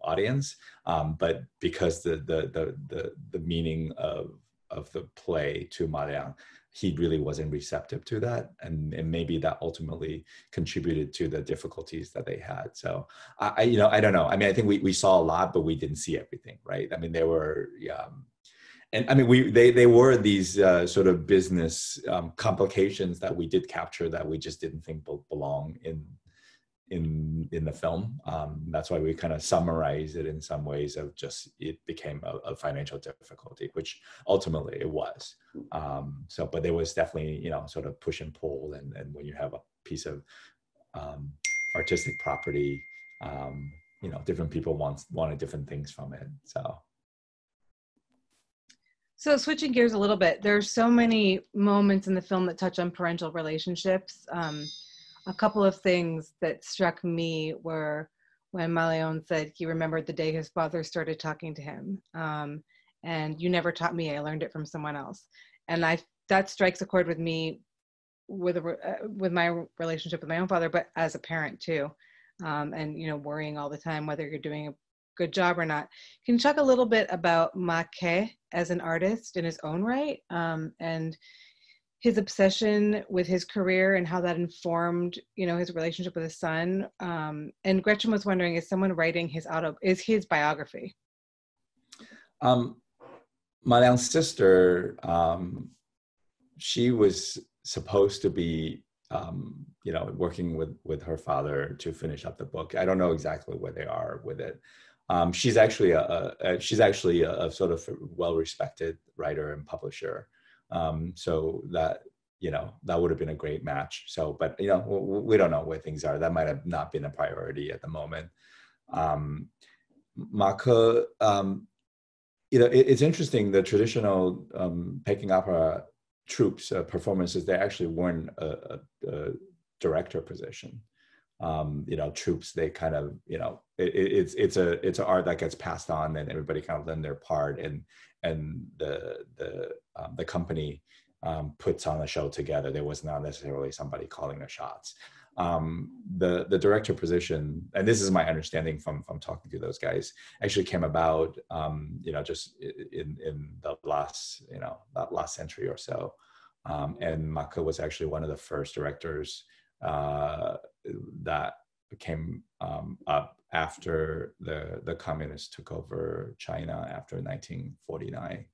audience. But because the meaning of the play to Maleonn, he really wasn't receptive to that, and maybe that ultimately contributed to the difficulties that they had. So I you know, I don't know. I mean, I think we saw a lot, but we didn't see everything, right? I mean, there were, and I mean, they were these sort of business complications that we did capture that we just didn't think belong in the film. That's why we kind of summarize it in some ways of just, it became a financial difficulty, which ultimately it was. So, but there was definitely, you know, sort of push and pull. And when you have a piece of artistic property, you know, different people wanted different things from it. So. So switching gears a little bit, there's so many moments in the film that touch on parental relationships. A couple of things that struck me were when maleonn said he remembered the day his father started talking to him. And you never taught me, I learned it from someone else. And that strikes a chord with me with my relationship with my own father, but as a parent too. And, worrying all the time whether you're doing a good job or not. Can you talk a little bit about Ma Ke as an artist in his own right, and his obsession with his career and how that informed, his relationship with his son? And Gretchen was wondering, is someone writing his biography? Maleonn's sister, she was supposed to be, working with her father to finish up the book. I don't know exactly where they are with it. She's actually a sort of well-respected writer and publisher. So that, that would have been a great match. So, but, we don't know where things are. That might have not been a priority at the moment. Ma Ke, it's interesting, the traditional Peking opera troops performances, they actually weren't a director position. Troops, they kind of, it's an art that gets passed on, and everybody kind of lend their part, and the company puts on a show together. There was not necessarily somebody calling the shots. The director position, and this is my understanding from talking to those guys, actually came about, just in the last, that last century or so. And Ma Ke was actually one of the first directors that came up after the communists took over China after 1949.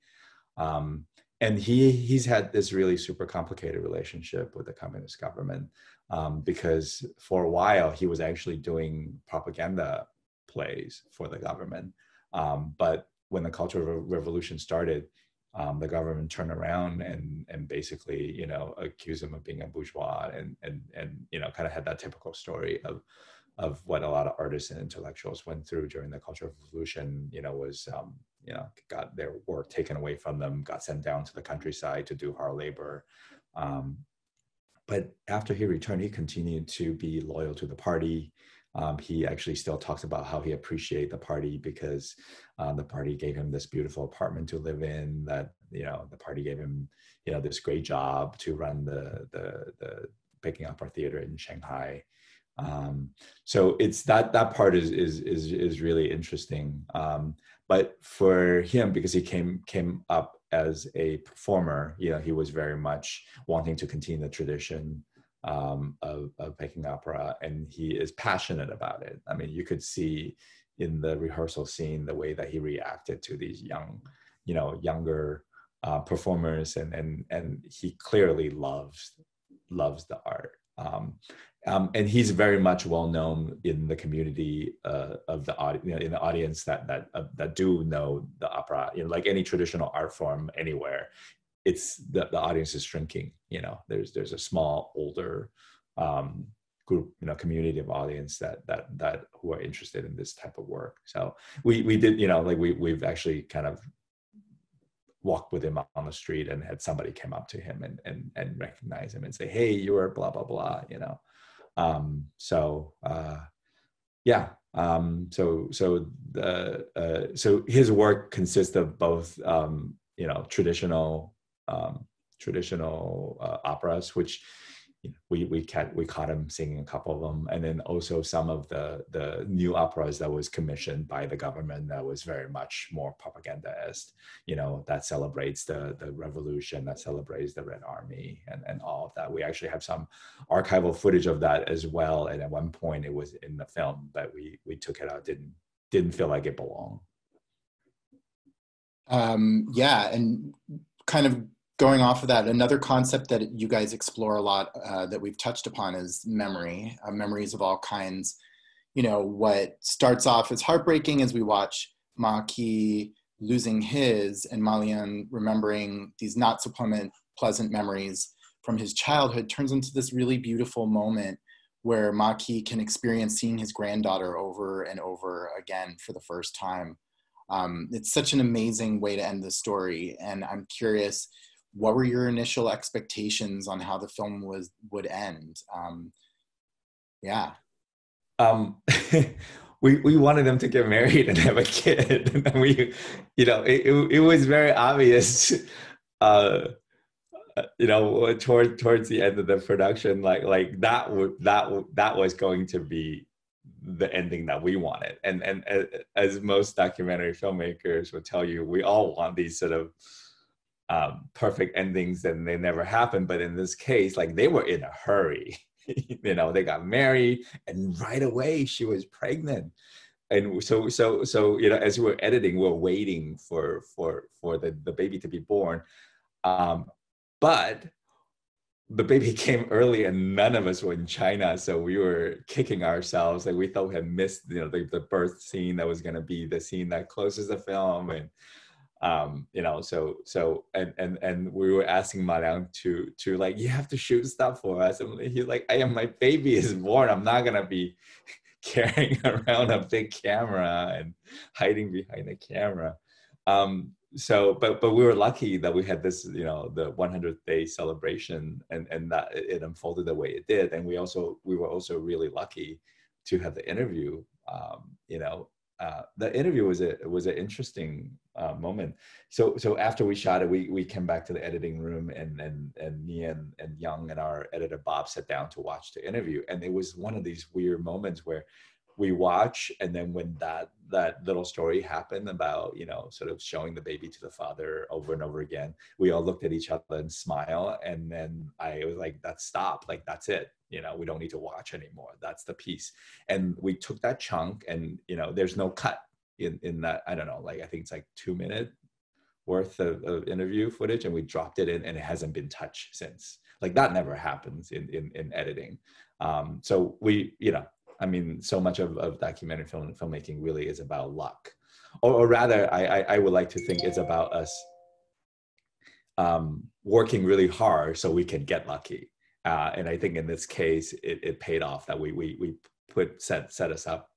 And he's had this really super complicated relationship with the communist government, because for a while he was actually doing propaganda plays for the government. But when the Cultural Revolution started, the government turned around and basically, accused him of being a bourgeois, and kind of had that typical story of what a lot of artists and intellectuals went through during the Cultural Revolution. Was got their work taken away from them, got sent down to the countryside to do hard labor. But after he returned, he continued to be loyal to the party. He actually still talks about how he appreciated the party because the party gave him this beautiful apartment to live in, that, the party gave him, this great job to run the Peking Opera Theater in Shanghai. So it's that part is really interesting. But for him, because he came up as a performer, he was very much wanting to continue the tradition of Peking opera, and he is passionate about it. I mean, you could see in the rehearsal scene the way that he reacted to these younger performers, and he clearly loves the art. And he's very much well known in the community of the audience, in the audience that do know the opera. Like any traditional art form anywhere, it's the audience is shrinking. There's a small older group, community of audience that who are interested in this type of work. So we did, we've actually kind of walked with him on the street and had somebody come up to him and recognize him and say, "Hey, you're blah blah blah," So his work consists of both traditional operas, which we caught him singing a couple of them, and then also some of the new operas that was commissioned by the government that was very much more propaganda-esque, that celebrates the revolution, that celebrates the Red Army and all of that. We actually have some archival footage of that as well, and at one point it was in the film, but we took it out. Didn't feel like it belonged. Yeah, and kind of going off of that, another concept that you guys explore a lot that we've touched upon is memory, memories of all kinds. What starts off as heartbreaking as we watch Ma Ke losing his and maleonn remembering these not so pleasant memories from his childhood turns into this really beautiful moment where Ma Ke can experience seeing his granddaughter over and over again for the first time. It's such an amazing way to end the story. And I'm curious, what were your initial expectations on how the film would end? Yeah. We wanted them to get married and have a kid. And we, it was very obvious, towards the end of the production, like that was going to be the ending that we wanted. And as most documentary filmmakers would tell you, we all want these sort of perfect endings, and they never happen. But in this case, like, they were in a hurry. They got married, and right away she was pregnant. And so as we were editing, we were waiting for the baby to be born. But the baby came early, and none of us were in China, so we were kicking ourselves. Like, we thought we had missed, the birth scene that was going to be the scene that closes the film. And and we were asking Maleonn to like, you have to shoot stuff for us. And he's like, my baby is born. I'm not gonna be carrying around a big camera and hiding behind the camera. But we were lucky that we had this, the 100th day celebration, and that it unfolded the way it did. And we were also really lucky to have the interview. The interview was an interesting moment. So after we shot it, we came back to the editing room, and me and Young and our editor Bob sat down to watch the interview. And it was one of these weird moments where we watch, and then when that little story happened about, sort of showing the baby to the father over and over again, we all looked at each other and smile. And then I was like, that's stop, like, that's it. We don't need to watch anymore. That's the piece. And we took that chunk, and, there's no cut in that. I don't know, like, I think it's like 2 minute worth of interview footage, and we dropped it in, and it hasn't been touched since. Like, that never happens in editing. So we, so much of documentary filmmaking really is about luck, or rather, I would like to think it's about us working really hard so we can get lucky. And I think in this case, it paid off, that we set us up,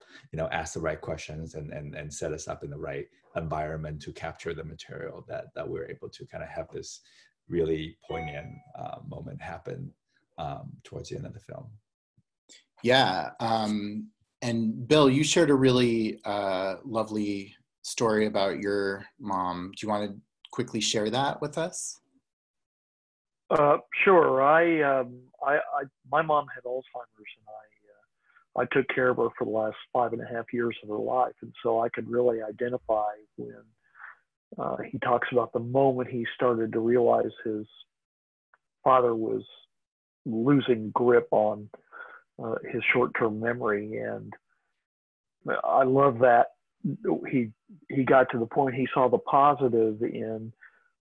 asked the right questions, and set us up in the right environment to capture the material that we're able to kind of have this really poignant moment happen towards the end of the film. Yeah. And Bill, you shared a really lovely story about your mom. Do you want to quickly share that with us? Sure. My mom had Alzheimer's, and I took care of her for the last 5.5 years of her life. And so I could really identify when he talks about the moment he started to realize his father was losing grip on his short-term memory. And I love that he got to the point he saw the positive in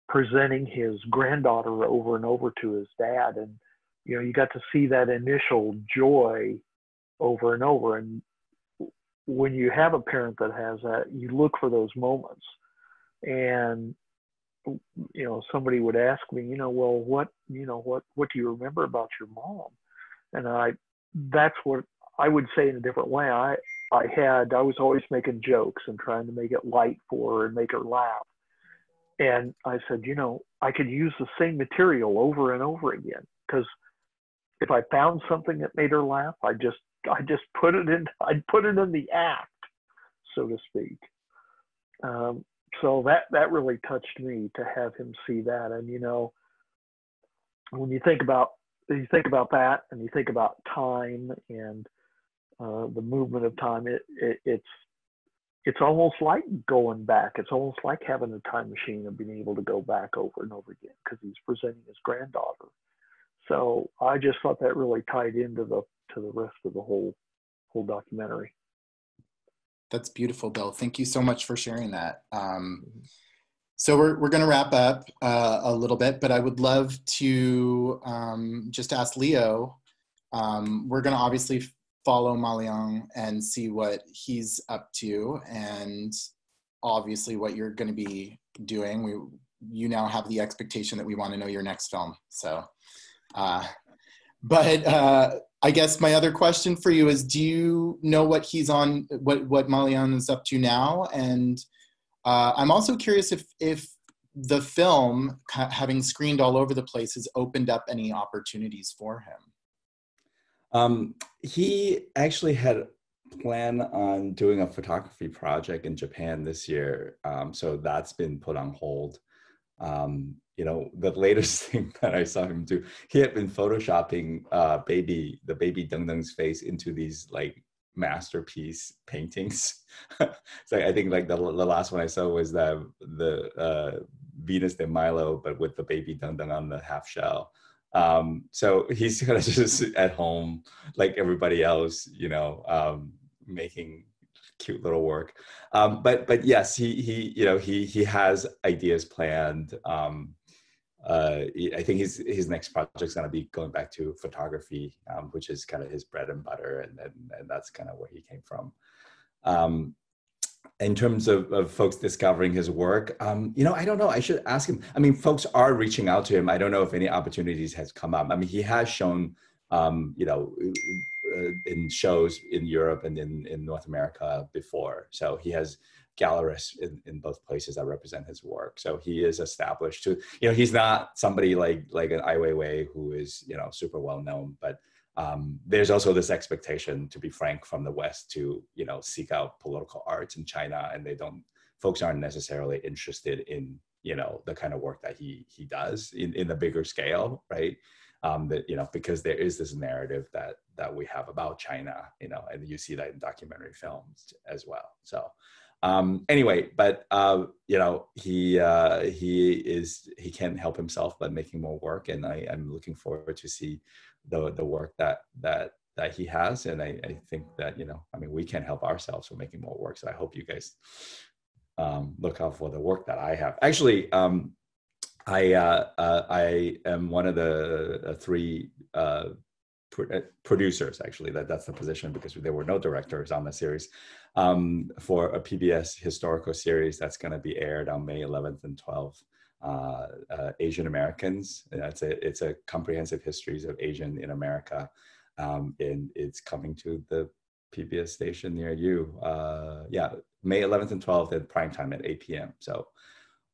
presenting his granddaughter over and over to his dad. And, you got to see that initial joy over and over. And when you have a parent that has that, you look for those moments. And, somebody would ask me, well, what do you remember about your mom? And that's what I would say in a different way. I was always making jokes and trying to make it light for her and make her laugh. And I said, I could use the same material over and over again, because if I found something that made her laugh, I just put it in. I'd put it in the act, so to speak. So that really touched me to have him see that. And when you think about that, and you think about time and the movement of time, it's almost like going back. It's almost like having a time machine and being able to go back over and over again, because he's presenting his granddaughter. So I just thought that really tied into the rest of the whole documentary. That's beautiful, Bill. Thank you so much for sharing that. So we're going to wrap up a little bit, but I would love to just ask Leo. We're going to obviously follow Maleonn and see what he's up to, and obviously what you're going to be doing. You now have the expectation that we want to know your next film. So, but I guess my other question for you is, do you know what he's on, what Maleonn is up to now? And I'm also curious if the film, having screened all over the place, has opened up any opportunities for him. He actually had planned on doing a photography project in Japan this year. So that's been put on hold. You know, the latest thing that I saw him do, he had been photoshopping the baby Deng Deng's face into these like masterpiece paintings. So I think like the last one I saw was the Venus de Milo, but with the baby Deng Deng on the half shell. So he's kind of just at home like everybody else, you know, making cute little work. But yes, he has ideas planned. I think his next project is going to be going back to photography, which is kind of his bread and butter, and that's kind of where he came from. In terms of folks discovering his work, you know, I don't know. I should ask him. I mean, folks are reaching out to him. I don't know if any opportunities has come up. I mean, he has shown, you know, in shows in Europe and in North America before. So he has gallerists in both places that represent his work. So he is established to, you know, he's not somebody like an Ai Weiwei who is, you know, super well known, but there's also this expectation, to be frank, from the West to, you know, seek out political arts in China, and folks aren't necessarily interested in, you know, the kind of work that he does in the bigger scale, right? That, you know, because there is this narrative that we have about China, you know, and you see that in documentary films as well. So anyway, but you know, he can't help himself but making more work, and I'm looking forward to see the work that he has, and I think that, you know, I mean, we can't help ourselves from making more work. So I hope you guys look out for the work that I have. Actually, I am one of the three producers, actually. That's the position, because there were no directors on the series, for a PBS historical series that's going to be aired on May 11th and 12th. Asian Americans. It's a comprehensive histories of Asian in America, and it's coming to the PBS station near you. Yeah, May 11th and 12th at prime time at 8 p.m. So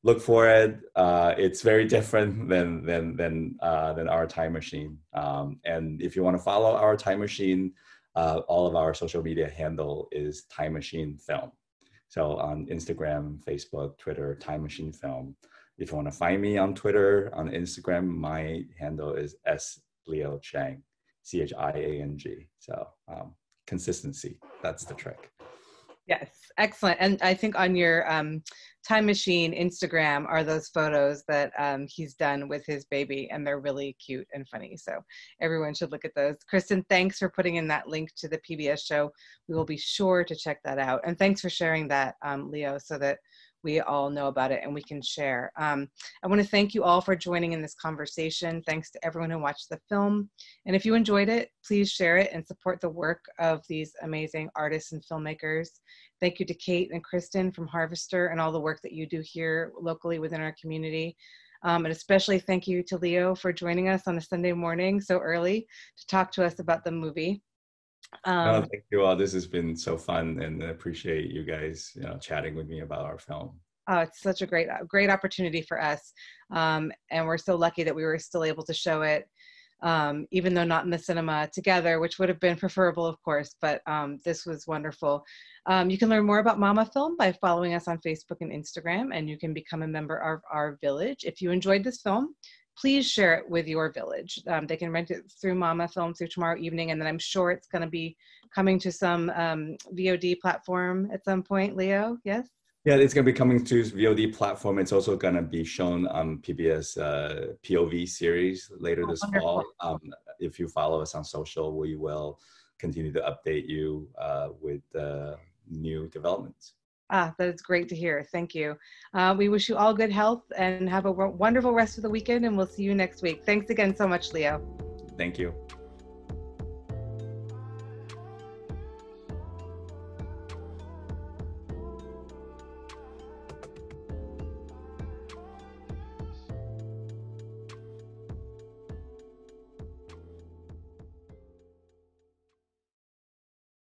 look for it. It's very different than Our Time Machine. And if you want to follow Our Time Machine, all of our social media handle is Time Machine Film. So on Instagram, Facebook, Twitter, Time Machine Film. If you want to find me on Twitter, on Instagram, my handle is S.Leo Chiang, Chiang. So consistency, that's the trick. Yes, excellent. And I think on your Time Machine Instagram are those photos that he's done with his baby, and they're really cute and funny. So everyone should look at those. Kristin, thanks for putting in that link to the PBS show. We will be sure to check that out. And thanks for sharing that, Leo, so that we all know about it and we can share. I want to thank you all for joining in this conversation. Thanks to everyone who watched the film. And if you enjoyed it, please share it and support the work of these amazing artists and filmmakers. Thank you to Kate and Kristin from Harvester and all the work that you do here locally within our community. And especially thank you to Leo for joining us on a Sunday morning so early to talk to us about the movie. No, thank you all. This has been so fun, and I appreciate you guys, you know, chatting with me about our film. Oh, it's such a great opportunity for us. And we're so lucky that we were still able to show it, even though not in the cinema together, which would have been preferable, of course, but this was wonderful. You can learn more about Mama Film by following us on Facebook and Instagram, and you can become a member of our village. If you enjoyed this film, please share it with your village. They can rent it through Mama Film through tomorrow evening, and then I'm sure it's going to be coming to some VOD platform at some point. Leo, yes? Yeah, it's going to be coming to VOD platform. It's also going to be shown on PBS POV series later this fall. If you follow us on social, we will continue to update you with new developments. That is great to hear. Thank you. We wish you all good health and have a wonderful rest of the weekend, and we'll see you next week. Thanks again so much, Leo. Thank you.